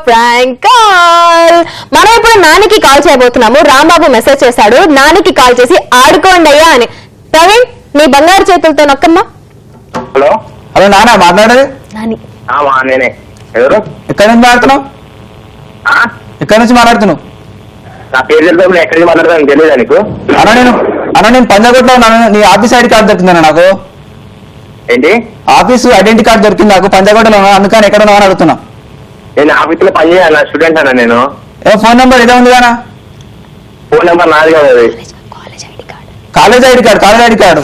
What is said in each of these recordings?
Prank call. మనం ఇప్పుడు నానికి కాల్ చేయబోతున్నాము. రాంబాబు మెసేజ్ చేశాడు, నానికి కాల్ చేసి ఆడుకోండి అయ్యా అని. ప్రవీణ్, నీ బంగారు చేతులతో నొక్కమ్మా. హలో హలో నాన్న, మాట్లాడేది నాని. నేనే. ఎవరు? ఎక్కడి నుంచి మాట్లాడుతున్నావు? ఎక్కడి నుంచి మాట్లాడుతున్నావు? నా పేరు తెలిపి ఎక్కడికి మాట్లాడతాను తెలియదా నీకు? నేను పంజాగుట్లో ఉన్నాను. నీ ఆఫీస్ ఐడి కార్డు దొరికిందన్న నాకు. ఏంటి? ఆఫీసు ఐడెంటిటీ కార్డు దొరికింది నాకు. పంజాగుట్లో ఉన్నా, అందుకని ఎక్కడ ఉన్నావు అని అడుగుతున్నా. నేను ఆఫీసులో పని చేయాలి, స్టూడెంట్ అన్నా నేను. ఫోన్ నెంబర్ ఇదే ఉంది కదా? ఫోన్ నెంబర్ నాది కదా అది. College ID card.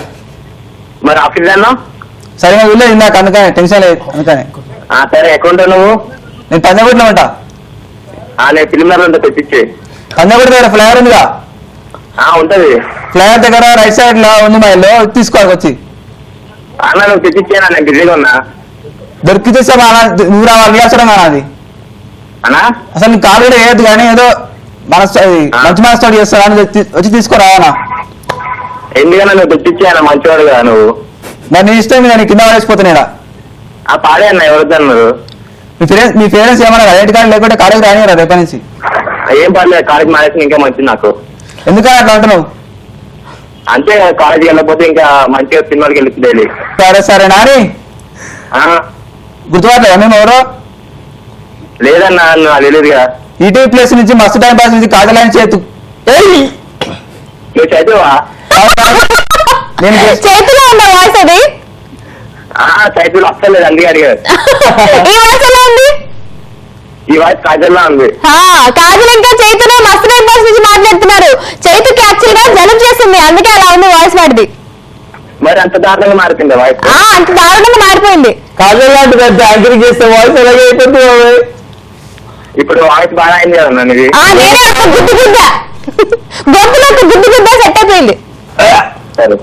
మరి ఆఫీస్ అన్నా? సరిగా వీళ్ళు ఇందాక, అందుకని టెన్షన్ లేదు. అందుకని సరే, ఎక్కడ ఉంటావు నువ్వు? నేను పంజాగుట్లో ఉంటా. నేను ఫిలింనగర్ ఉంటా, తెచ్చిచ్చే. పంజాగుట్ దగ్గర ఫ్లైఓవర్ ఉందిగా? ఉంటది. ఫ్లైఓవర్ దగ్గర రైట్ సైడ్ లో ఉంది, మా ఇల్లు. తీసుకోవాలి వచ్చి. అన్న నువ్వు తెచ్చిచ్చేనా? నేను బిజీగా ఉన్నా. దొరికితే నువ్వు రావాలి అవసరం కానీ అది. అన్నా అసలు నీకు కాల్ కూడా వేయద్దు, కానీ ఏదో మంచి మనసు చేస్తావు అని వచ్చి తీసుకురావనా? ఎందుకన్నా నువ్వు తెచ్చిచ్చేయన్నా, మంచివాడు కదా నువ్వు. మరి నీ ఇష్టం, నేను కింద పడేసిపోతున్నా. పాడే అన్న, ఎవరొద్దన్నారు? మీ పేరెంట్స్ ఏమన్నా ఐడెంటి కార్డు లేకుంటే కాలేజ్ రానియరా రేపటి నుంచి? ఏం పర్లేదు, కాలేజ్ మానేసి ఇంకా మంచిది నాకు. ఎందుకని అట్లా అంటున్నావు? అంతే, కాలేజీకి వెళ్ళకపోతే ఇంకా మంచిగా సినిమాకి వెళ్ళి డైలీ. సరే నాని, గుర్తుపట్టలేదా మేము ఎవరో? లేదన్నా, నాకు తెలియదుగా. ఈటీవీ ప్లేస్ నుంచి మస్తు టైం పాస్ నుంచి కాజలైన చేతు. నువ్వు చదివా? నేను చేతిలో ఉందా వాయిస్ అది? చైతులు వస్తలేదు, అందుకే అడిగారు. ఈ వాయిస్ ఎలా ఉంది? ఈ వాయిస్ కాజల్లా ఉంది. కాజల్ ఇంకా చైతునే మస్తు టైం పాస్ నుంచి మాట్లాడుతున్నారు. చైతుకి యాక్చువల్ గా జలుబు చేసింది, అందుకే అలా ఉంది వాయిస్ వాడిది. మరి అంత దారుణంగా మారుతుంది వాయిస్? అంత దారుణంగా మారిపోయింది. కాజల్ లాంటి పెద్ద యాంకరింగ్ చేస్తే వాయిస్ ఎలాగ అయిపోతుంది? ఇప్పుడు వాయిస్ బాగా అయింది కదా నీది. నేనే ఒక గుడ్డు గుడ్డ గొంతులో ఒక గుడ్డు గుడ్డ సెట్ అయిపోయింది. సరే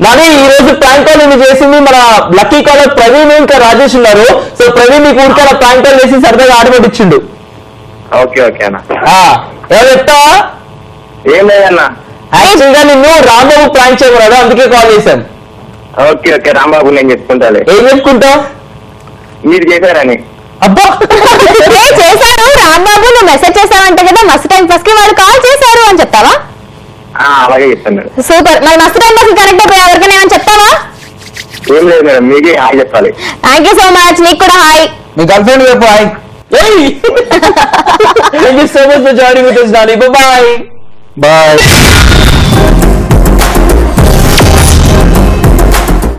నాని, ఈ రోజు ప్రాంక్ కాల్ చేసింది మన లక్కీ కాలర్ ప్రవీణ్ ఇంకా రాజేష్ ఉన్నారు. సో ప్రవీణ్ నీకు ఊరికే ప్రాంక్ కాల్ చేసి సరదాగా ఆడబడిచ్చిండు. ఓకే ఓకే అన్న. ఏమో చెప్తావా? ఏం లేదన్నా, యాక్చువల్ గా నిన్ను రాంబాబు ప్రాంక్ చేయమన్నాడు, అందుకే కాల్ చేశాను. ఓకే ఓకే రాంబాబు, నేను చెప్పుకుంటాలే. ఏం చెప్పుకుంటావు? మీరు చేశారని. అబ్బా చేశారు రాంబాబు, నువ్వు మెసేజ్ చేశావంటే కదా మస్తు టైం పాస్ కి వాళ్ళు కాల్ చేశారు అని చెప్తావా? అలాగే చెప్తాను. సూపర్. మరి మస్తు టైం పాస్ కరెక్ట్ అయిపోయి ఎవరికైనా ఏమని చెప్తావా? ఏం లేదు మేడం, మీకే హాయ్ చెప్పాలి. Thank you so much. నీకు కూడా హాయ్. మీ గర్ల్ ఫ్రెండ్ చెప్పు hi. Thank you so much for joining with us, Nani. Bye bye.